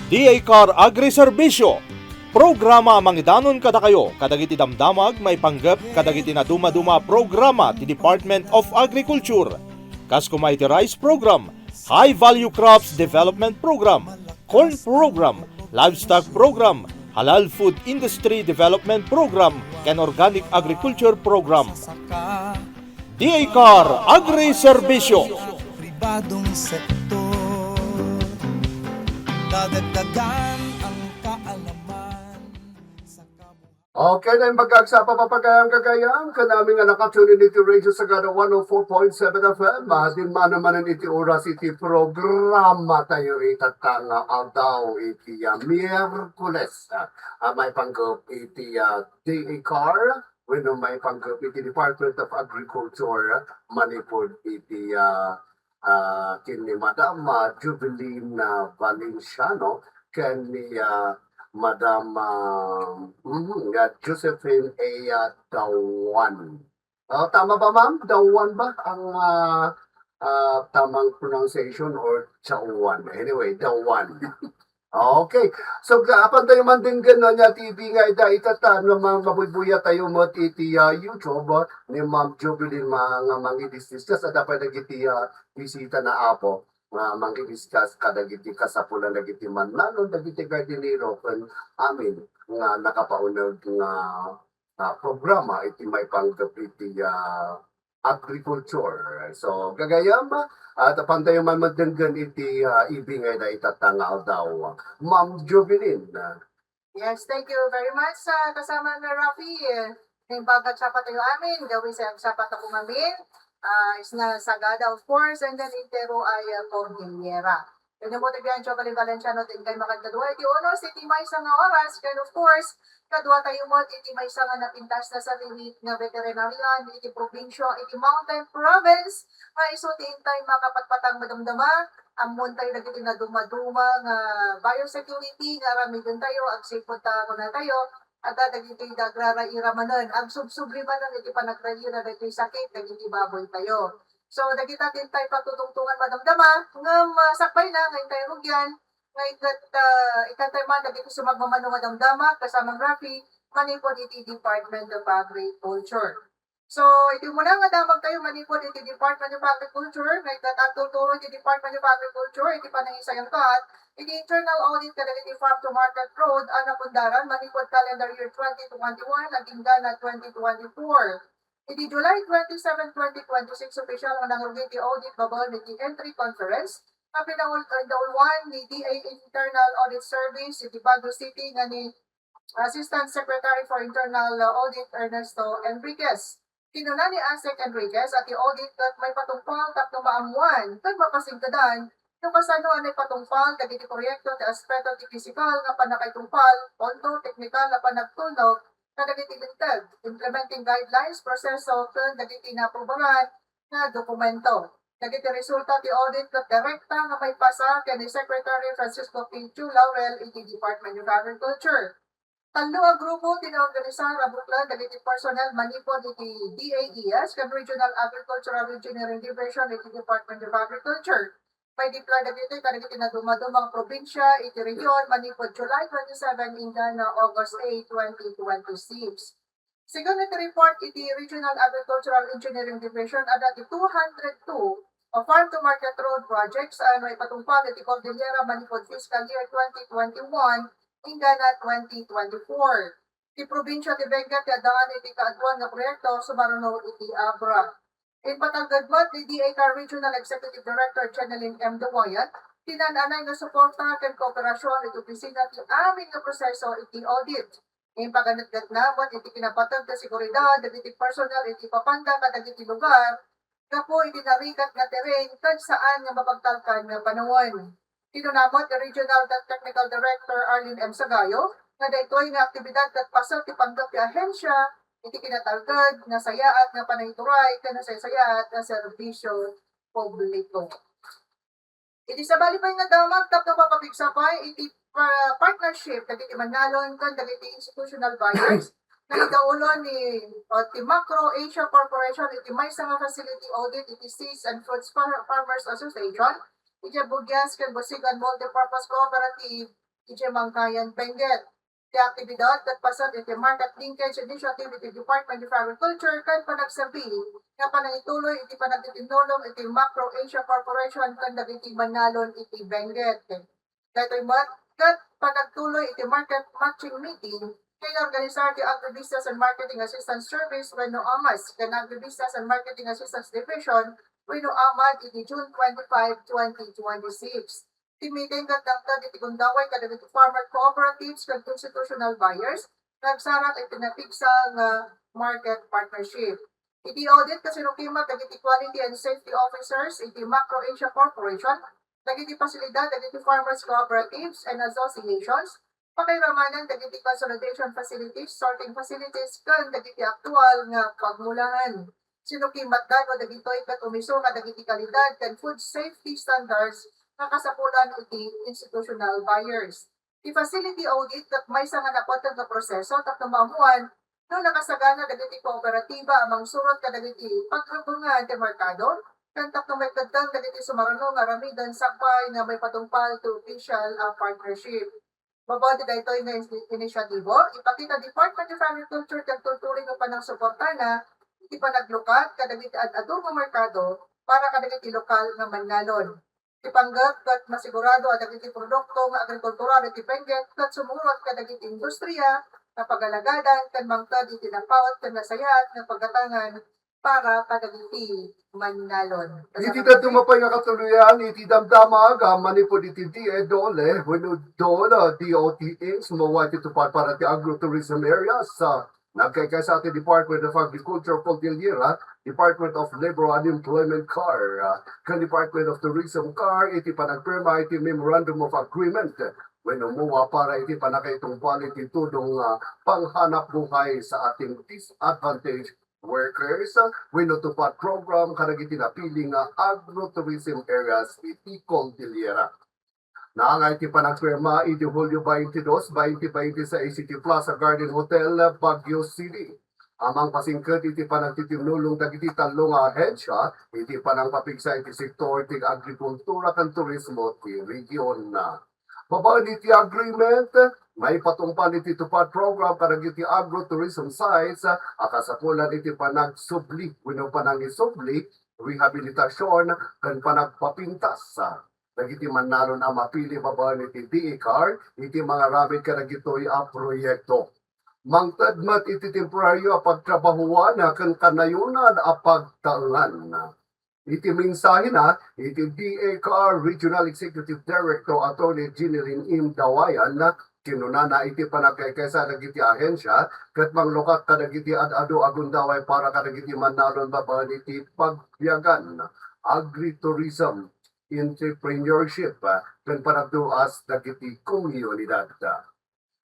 DA Car Agri-Serbisyo. Programa mangidanon kada kayo, kadagiti damdamag may panggap kadagiti na duma-duma programa ti Department of Agriculture. Kaskumay ti Rice Program, High Value Crops Development Program, Corn Program, Livestock Program, Halal Food Industry Development Program, and Organic Agriculture Program. DA Car Agri-Serbisyo. Pribadong sektor, dadagdagan ang kaalaman sa kabuhayan. Okay na yung pagkagsapa papagayang kagayang kanaming nakatunin iti Radio Sagada 104.7 FM. Mahadin man naman iti oras iti programa tayo itatanga daw iti Miyerkules. May panggap iti DA Car. When may panggap iti Department of Agriculture. Manipod iti kini Madam Jubilin Valenciano. Kani Madam Josephine A. Dawan. Tama ba ma'am? Dawan ba ang tamang pronunciation or Chawan? Anyway, Dawan. Okay. So, kapan tayo man din gano'n niya TV nga itatan ng mabubuya tayo mo iti YouTube ni Ma'am Jubilin mga mangidiscuss sa dapat nagiti bisita na apo. Mangidiscuss kadagiti kasapulan dagiti manlalo dagiti gardinero ken amin nga nakapaunag nga programa iti may panggap iti agriculture. So gagayam at pantayo man madenggan iti ibingay na itatangaw daw. Ma'am Jubilin. Yes, thank you very much sa kasama na Rafi. Yung bagat sapat tayo amin, gawin sa sapat ako amin. Is na Sagada, of course, and then Intero ay Cordillera. Yung mo tabihan siya kali Valenciano, din kayo makagdadwa. Iti honors, iti may isang oras, and of course, kadwa tayo mo, iti may isang napintas na sa liwit na veterinarian, iti probinsya, iti mountain province, may iso ti intay makapatpatang madamdama, amon tayo nagiti na dumaduma nga biosecurity, nga ramigan tayo, agsipot na tayo, at dagiti dagrara iramanon, ang subsubri manon iti panagrayira dagiti sakit, dagiti baboy tayo. So, dagita din tayo pagtutungtungan madamdama, nga masakbay na, ngayon tayo rugyan, ngayon ikantay man, dagiti sumagmamano madamdama, kasamang Rafi, manipod iti Department of Agriculture. So, iti muna nga damag tayo manipod iti Department of Agriculture, ngayon tatuturo iti Department of Agriculture, iti panangisayang kat, iti internal audit kadagiti farm to market road, anapundaran, manipod calendar year 2021, naging gana 2024. Iti July 27, 2026, official ang nangrugit ti audit babal iti entry conference, na pinangulwan ni DA Internal Audit Service, iti Baguio City, nga ni Assistant Secretary for Internal Audit Ernesto Enriquez. Kinuna ni Asek Enriquez at i-audit at may patungpal tapno maamuan, kag mapasingkadan, yung kasanuan ay patungpal, kagiti proyekto ti aspeto ti physical nga panakaitungpal, pondo, teknikal na panagtunog, kadagiti lintag, implementing guidelines, proseso, ken dagiti napubaran nga dokumento. Dagiti resulta ti audit ket direkta nga may pasa ken ni Secretary Francisco Pinchu Laurel iti Department of Agriculture. Talo ang grupo tinaorganisar abuklan dagiti personnel manipod iti DAES ken Regional Agricultural Engineering Division iti Department of Agriculture. May dipla dagiti kadagiti na dumadumang probinsya iti region manipod July 27 hinggan August 8, 2026. Sigon iti report iti Regional Agricultural Engineering Division ada iti 202 o farm to market road projects may patungpal iti Cordillera manipod fiscal year 2021 hinggan 2024. Iti probinsya ti Benguet ti adaan iti kaadwan nga proyekto sumaruno iti Abra. In Batangadmat, ni DA Car Regional Executive Director Channeling M. Dumoyat, tinananay na suporta ken kooperasyon iti opisina ti amin nga proseso iti audit. In paganatgat naman iti kinapatag na seguridad, iti personal iti papanda kadagiti lugar, kapo iti narikat nga terrain kan saan nga mapagtalkan nga panahon. Tinunamot ni Regional Technical Director Arlene M. Sagayo, nga daytoy nga aktibidad kat pasal ti panggap ti ahensya, iti kinatalgad, nga sayaat, nga panayturay, ka na sayaat, na serbisyo publiko. Iti sa balipay nga damag, tapno mapapigsapay, iti partnership, dagiti manalon, kan dagiti institutional buyers, na idaulo ni ti Macro Asia Corporation, iti may nga facility audit, iti Seeds and Fruits Farmers Association, iti Bugyas, kan Busigan Multipurpose Cooperative, iti Mangkayan Benguet. Ti aktibidad ket pasad iti Market Linkage Initiative iti Department of Agriculture kan panagsabi nga panangituloy iti panagtitinulong iti Macro Asia Corporation kan dagiti manalon iti Benguet. Daytoy ket panagtuloy iti market matching meeting kay organisar ti Agribusiness and Marketing Assistance Service wenno AMAS ken Agribusiness and Marketing Assistance Division wenno AMAD iti June 25, 2026. Ti meeting ket dangtad iti gundaway kadagiti farmer cooperatives ken institutional buyers nagsarat iti napigsa nga market partnership. Iti audit kasinukima dagiti quality and safety officers iti Macro Asia Corporation dagiti pasilidad dagiti farmers cooperatives and associations pakairamanan dagiti consolidation facilities, sorting facilities ken dagiti aktual nga pagmulangan. Sinukimat dano dagitoy ket umiso nga dagiti kalidad ken food safety standards nga kasapulan iti institutional buyers. Ti facility audit ket maysa nga napatag nga proseso tapno maamuan no nakasagana dagiti kooperatiba amang surot kadagiti pagrubungan ti merkado ken tapno may kadtang dagiti sumaruno nga ramidan sakbay nga may patungpal to official partnership. Mabodi daytoy nga inisyatibo, ipakita Department of Agriculture ken tuturing nga panang suportana iti panaglukat kadagiti ad-adu nga merkado para kadagiti lokal nga manlalon. Ipanggap kat masigurado ang dagiti produkto nga agrikultural iti Benguet kat sumurot kadagiti industriya na pagalagadan kan mangtad iti napawat ken nasayat nga paggatangan para kadagiti manlalon. Iti na tumapay nga katuluyan, iti damdamag, manipod iti DOLE, wenno DOLE, DOTE, sumawa iti tupad para ti agro-tourism areas sa nagkaykay sa ating Department of Agriculture, Cordillera, Department of Labor and Employment CAR, kan Department of Tourism CAR, iti panagpirma iti Memorandum of Agreement, when umuwa para iti panakaitungpal iti tudong panghanap buhay sa ating disadvantaged workers, winutupad program kadagiti napiling agro-tourism areas iti Cordillera. Naangay ti panagpirma iti Hulyo 22, 2020 sa ACT Plaza Garden Hotel, Baguio City. Amang pasingkot iti panagtitinulong dagiti talong ahensya, iti panangpapigsa iti sektor ti agrikultura kan turismo ti region na. Babaan iti agreement, may patungpan iti tupad program kadagiti agro-tourism sites, akasapulan iti panagsubli, wino panangisubli, rehabilitasyon, kan panagpapintas. Dagiti manalon ang mapili babaan iti DECAR, iti mga ramid kadagitoy proyekto. Mangtadmat iti temporaryo a pagtrabahuan kan kanayunan a pagtalan. Iti mensahe na, iti DECAR Regional Executive Director Atty. Jeneline M. Dawayan, kinunana iti panagkaykaysa dagiti ahensya, kat manglukat kadagiti ad-ado agundaway para kadagiti manalon babaan iti pagbiyagan, agritourism, entrepreneurship, kan panagduas dagiti komunidad.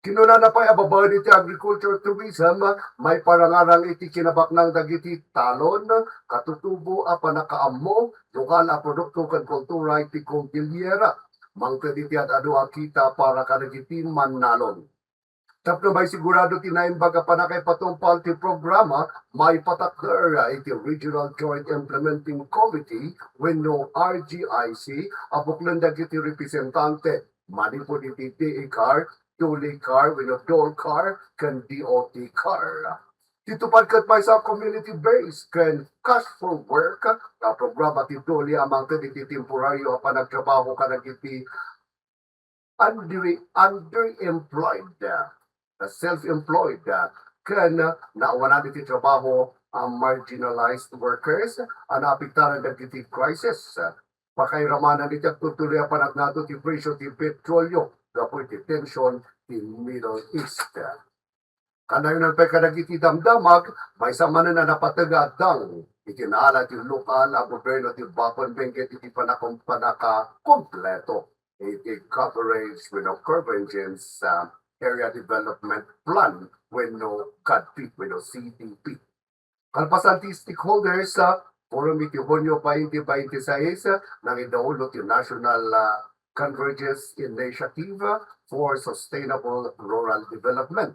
Kinuna na pa ababaan iti agriculture tourism, may parangarang iti kinabaknang dagiti talon, katutubo a panakaammo, lokal a produkto kan kultura iti Cordillera, mangkad iti ad-ado kita para kadagiti manalon. Tapno may sigurado tinaimbaga panakay patumpal ti programa, may patakder iti Regional Joint Implementing Committee wenno RGIC, abuklan dagiti representante, manipod iti DECAR, DOLE-CAR, wenno DOL-CAR, kan DOT-CAR. Titupad kat may sa community base kan cash for work, na programa ti DOLE amang iti temporaryo a panagtrabaho kadagiti underemployed, self-employed, kan naawanan iti trabaho ang marginalized workers, ang apektaran dagiti crisis. Pakairamanan iti agtutuloy ang panagnato ti presyo ti petrolyo, gapo iti tension ti Middle East. Kanayon pa kadagiti damdamag, may samanan na napatagadang itinaala ti lokal ang gobyerno ti Bapon Benguet iti panaka kompleto iti coverage with no convergence area development plan when no CADP, when no CDP. Kalpasan ti stakeholders sa Forum iti Hunyo 2026 nang idaulo ti National Convergence Initiative for Sustainable Rural Development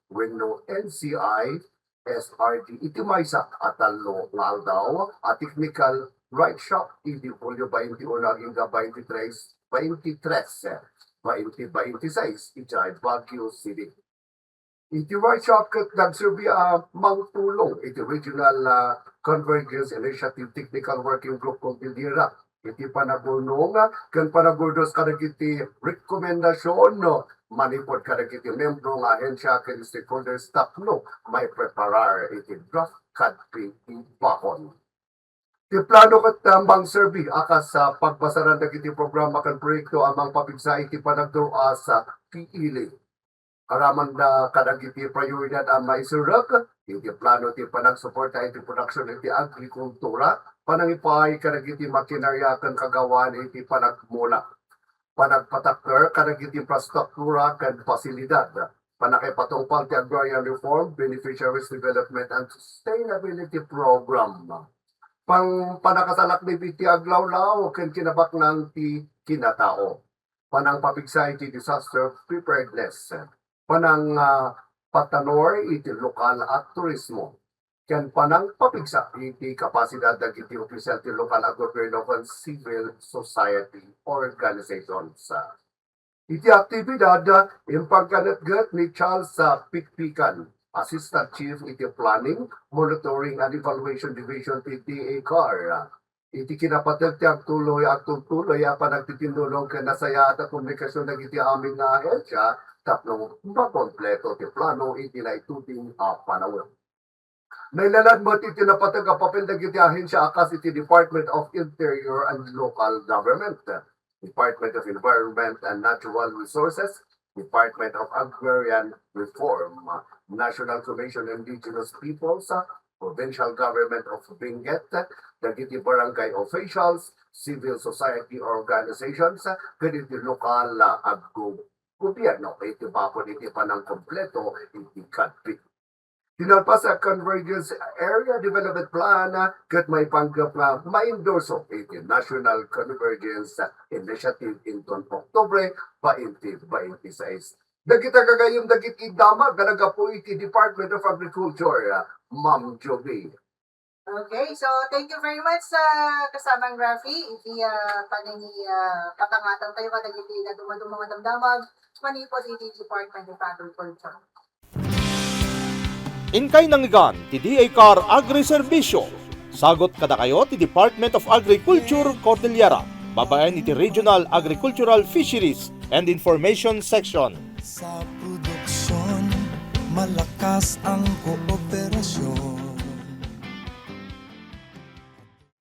when no NCI SRD iti maysa atalo ngal daw a technical right shop iti Hulyo 21 hanggang 23 2026 iti Baguio City. Iti workshop kat nagsurvey mangtulong iti Regional Convergence Initiative Technical Working Group Cordillera. Iti panagulong kan panaguldos kadagiti rekomendasyon no manipod kadagiti membro nga ahensya ken stakeholder staff no may preparar iti draft kadti bakon. Ti plano ket tambang survey akas sa pagbasaran dagiti programa kan proyekto amang papigsa iti panagdua sa PILI. Karaman na kadagiti prioridad ang maisurak, iti plano ti panagsuporta iti produksyon iti agrikultura, panangipay kadagiti makinarya kan kagawan iti panagmula. Panagpatakter kadagiti infrastruktura kan pasilidad. Panakipatungpal ti agrarian reform, beneficiaries development and sustainability program. Panakasalak ni iti aglawlaw ken kinabak ng ti kinatao. Panang papigsa iti disaster preparedness. Panang patanor iti lokal at turismo. Ken panang papigsa iti kapasidad dagiti opisyal ti lokal at gobyerno ken civil society organizations. Iti aktibidad impagkanatgat ni Charles Pikpikan, Assistant Chief iti Planning, Monitoring and Evaluation Division ti DACAR. Iti kinapatag ti agtuloy at tutuloy panagtitindulong ken nasaya at komunikasyon dagiti amin nga ahensya tatlong makompleto ti plano iti naituting panawin. Nailalad mo iti napatag papel dagiti ahensya akas iti Department of Interior and Local Government, Department of Environment and Natural Resources, Department of Agrarian Reform, National Commission on Indigenous Peoples, Provincial Government of Benguet, dagiti barangay officials, civil society organizations, kaditi lokal gobyerno, iti bapon iti panang kompleto, iti kadpi. Tinalpas sa Convergence Area Development Plan, kat may panggap na ma-endorso iti National Convergence Initiative in Oktubre 2026. Dagita kagayong dagiti dama, galaga po iti Department of Agriculture, Ma'am Joby. Okay, so thank you very much sa kasamang Rafi. Iti panini patangatan tayo kadagiti na dumadumang damdamag manipod iti Department of Agriculture. Inkay nangigan ti DACAR Agri-Servisyo. Sagot kada kayo ti Department of Agriculture Cordillera. Babaen iti Regional Agricultural Fisheries and Information Section. Sa produksyon, malakas ang kooperasyon.